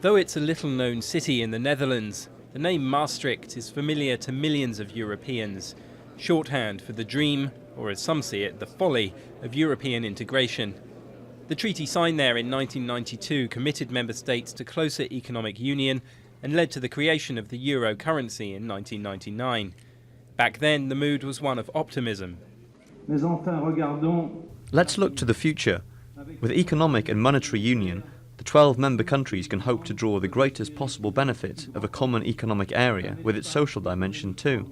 Though it's a little-known city in the Netherlands, the name Maastricht is familiar to millions of Europeans, shorthand for the dream, or as some see it, the folly, of European integration. The treaty signed there in 1992 committed member states to closer economic union and led to the creation of the euro currency in 1999. Back then, the mood was one of optimism. Let's look to the future. With economic and monetary union, the 12 member countries can hope to draw the greatest possible benefit of a common economic area with its social dimension too.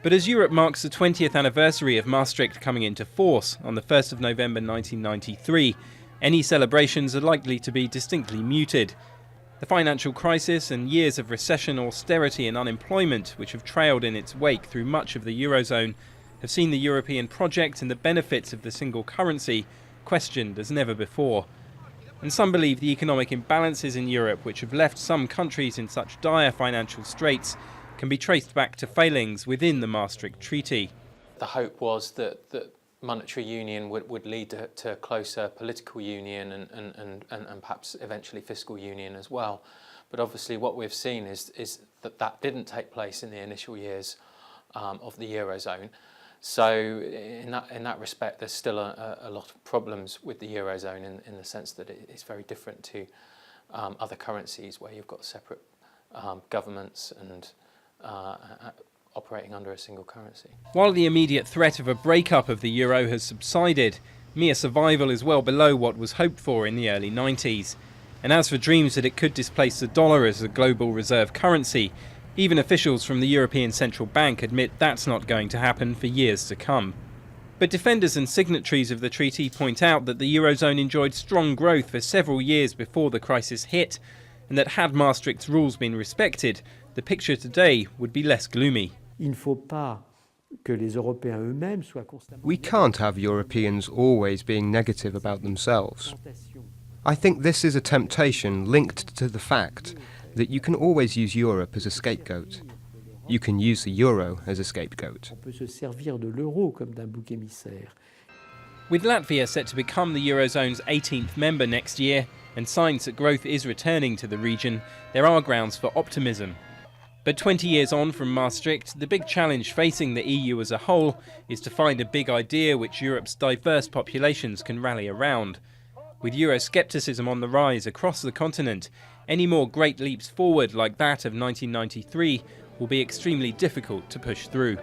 But as Europe marks the 20th anniversary of Maastricht coming into force on the 1st of November 1993, any celebrations are likely to be distinctly muted. The financial crisis and years of recession, austerity and unemployment, which have trailed in its wake through much of the Eurozone, have seen the European project and the benefits of the single currency questioned as never before. And some believe the economic imbalances in Europe, which have left some countries in such dire financial straits, can be traced back to failings within the Maastricht Treaty. The hope was that monetary union would lead to closer political union and perhaps eventually fiscal union as well. But obviously what we've seen is that didn't take place in the initial years of the Eurozone. So in that respect, there's still a lot of problems with the Eurozone in the sense that it's very different to other currencies where you've got separate governments and operating under a single currency. While the immediate threat of a breakup of the euro has subsided, mere survival is well below what was hoped for in the early 90s. And as for dreams that it could displace the dollar as a global reserve currency, even officials from the European Central Bank admit that's not going to happen for years to come. But defenders and signatories of the treaty point out that the Eurozone enjoyed strong growth for several years before the crisis hit, and that had Maastricht's rules been respected, the picture today would be less gloomy. We can't have Europeans always being negative about themselves. I think this is a temptation linked to the fact that you can always use Europe as a scapegoat. You can use the euro as a scapegoat. With Latvia set to become the Eurozone's 18th member next year, and signs that growth is returning to the region, there are grounds for optimism. But 20 years on from Maastricht, the big challenge facing the EU as a whole is to find a big idea which Europe's diverse populations can rally around. With Euroscepticism on the rise across the continent, any more great leaps forward like that of 1993 will be extremely difficult to push through.